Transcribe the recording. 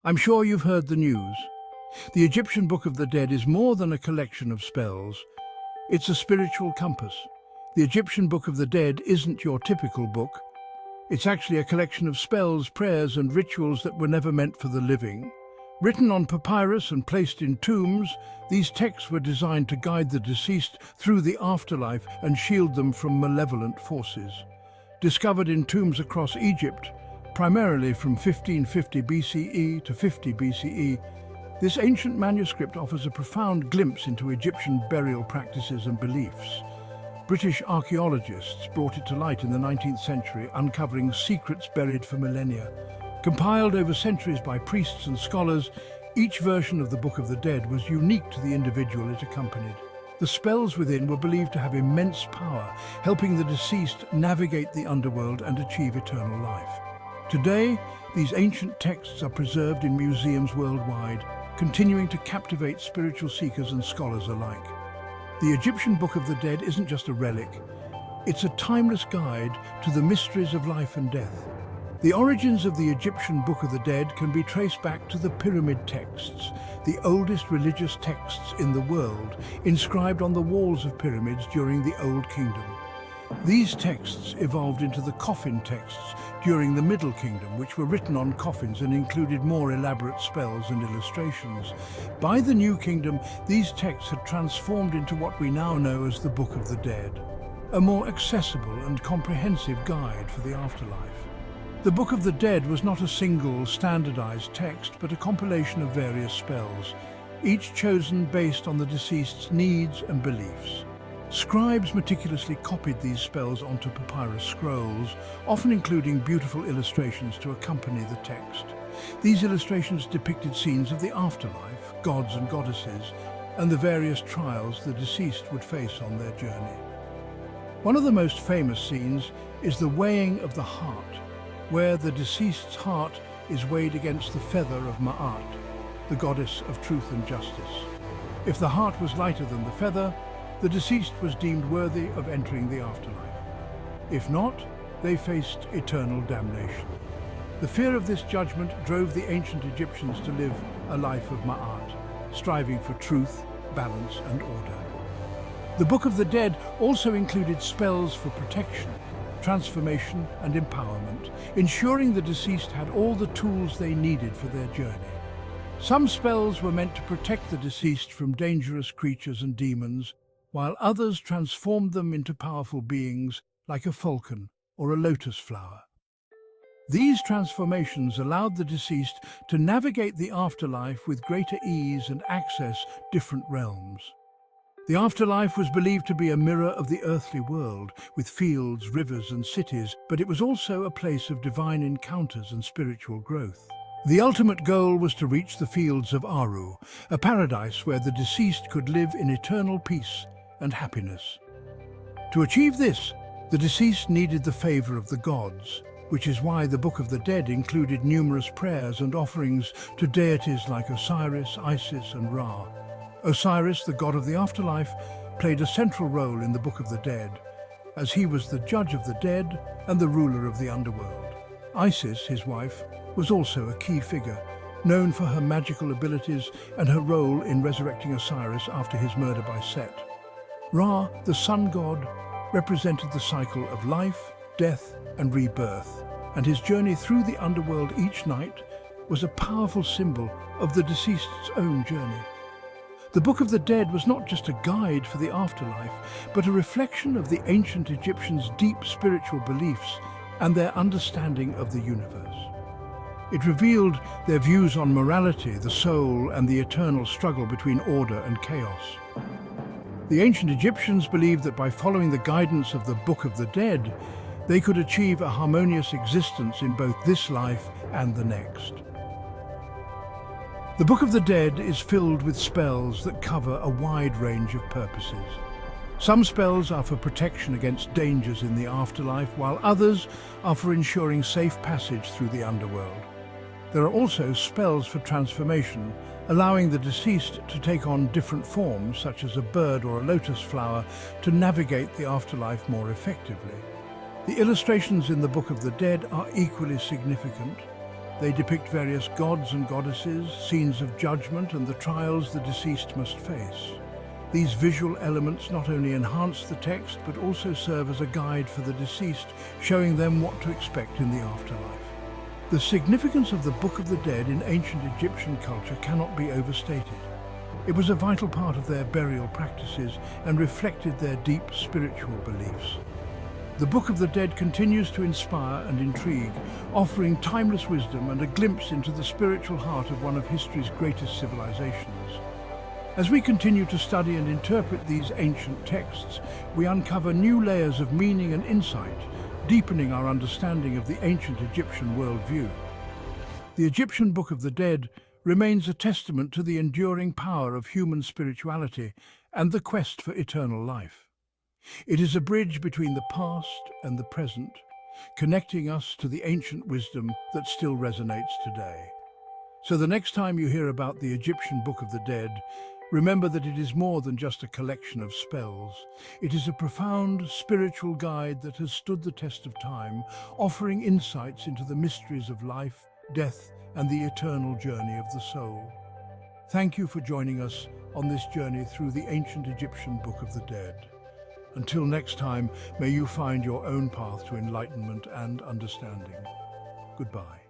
I'm sure you've heard the news. The Egyptian Book of the Dead is more than a collection of spells. It's a spiritual compass. The Egyptian Book of the Dead isn't your typical book. It's actually a collection of spells, prayers, and rituals that were never meant for the living. Written on papyrus and placed in tombs, these texts were designed to guide the deceased through the afterlife and shield them from malevolent forces. Discovered in tombs across Egypt, primarily from 1550 BCE to 50 BCE, this ancient manuscript offers a profound glimpse into Egyptian burial practices and beliefs. British archaeologists brought it to light in the 19th century, uncovering secrets buried for millennia. Compiled over centuries by priests and scholars, each version of the Book of the Dead was unique to the individual it accompanied. The spells within were believed to have immense power, helping the deceased navigate the underworld and achieve eternal life. Today, these ancient texts are preserved in museums worldwide, continuing to captivate spiritual seekers and scholars alike. The Egyptian Book of the Dead isn't just a relic, it's a timeless guide to the mysteries of life and death. The origins of the Egyptian Book of the Dead can be traced back to the pyramid texts, the oldest religious texts in the world, inscribed on the walls of pyramids during the Old Kingdom. These texts evolved into the coffin texts during the Middle Kingdom, which were written on coffins and included more elaborate spells and illustrations. By the New Kingdom, these texts had transformed into what we now know as the Book of the Dead, a more accessible and comprehensive guide for the afterlife. The Book of the Dead was not a single, standardized text, but a compilation of various spells, each chosen based on the deceased's needs and beliefs. Scribes meticulously copied these spells onto papyrus scrolls, often including beautiful illustrations to accompany the text. These illustrations depicted scenes of the afterlife, gods and goddesses, and the various trials the deceased would face on their journey. One of the most famous scenes is the weighing of the heart, where the deceased's heart is weighed against the feather of Ma'at, the goddess of truth and justice. If the heart was lighter than the feather, the deceased was deemed worthy of entering the afterlife. If not, they faced eternal damnation. The fear of this judgment drove the ancient Egyptians to live a life of Ma'at, striving for truth, balance, and order. The Book of the Dead also included spells for protection, transformation, and empowerment, ensuring the deceased had all the tools they needed for their journey. Some spells were meant to protect the deceased from dangerous creatures and demons, while others transformed them into powerful beings like a falcon or a lotus flower. These transformations allowed the deceased to navigate the afterlife with greater ease and access different realms. The afterlife was believed to be a mirror of the earthly world, with fields, rivers, and cities, but it was also a place of divine encounters and spiritual growth. The ultimate goal was to reach the fields of Aru, a paradise where the deceased could live in eternal peace and happiness. To achieve this, the deceased needed the favor of the gods, which is why the Book of the Dead included numerous prayers and offerings to deities like Osiris, Isis, and Ra. Osiris, the god of the afterlife, played a central role in the Book of the Dead, as he was the judge of the dead and the ruler of the underworld. Isis, his wife, was also a key figure, known for her magical abilities and her role in resurrecting Osiris after his murder by Set. Ra, the sun god, represented the cycle of life, death, and rebirth, and his journey through the underworld each night was a powerful symbol of the deceased's own journey. The Book of the Dead was not just a guide for the afterlife, but a reflection of the ancient Egyptians' deep spiritual beliefs and their understanding of the universe. It revealed their views on morality, the soul, and the eternal struggle between order and chaos. The ancient Egyptians believed that by following the guidance of the Book of the Dead, they could achieve a harmonious existence in both this life and the next. The Book of the Dead is filled with spells that cover a wide range of purposes. Some spells are for protection against dangers in the afterlife, while others are for ensuring safe passage through the underworld. There are also spells for transformation, allowing the deceased to take on different forms, such as a bird or a lotus flower, to navigate the afterlife more effectively. The illustrations in the Book of the Dead are equally significant. They depict various gods and goddesses, scenes of judgment, and the trials the deceased must face. These visual elements not only enhance the text, but also serve as a guide for the deceased, showing them what to expect in the afterlife. The significance of the Book of the Dead in ancient Egyptian culture cannot be overstated. It was a vital part of their burial practices and reflected their deep spiritual beliefs. The Book of the Dead continues to inspire and intrigue, offering timeless wisdom and a glimpse into the spiritual heart of one of history's greatest civilizations. As we continue to study and interpret these ancient texts, we uncover new layers of meaning and insight, deepening our understanding of the ancient Egyptian worldview. The Egyptian Book of the Dead remains a testament to the enduring power of human spirituality and the quest for eternal life. It is a bridge between the past and the present, connecting us to the ancient wisdom that still resonates today. So the next time you hear about the Egyptian Book of the Dead, remember that it is more than just a collection of spells. It is a profound spiritual guide that has stood the test of time, offering insights into the mysteries of life, death, and the eternal journey of the soul. Thank you for joining us on this journey through the ancient Egyptian Book of the Dead. Until next time, may you find your own path to enlightenment and understanding. Goodbye.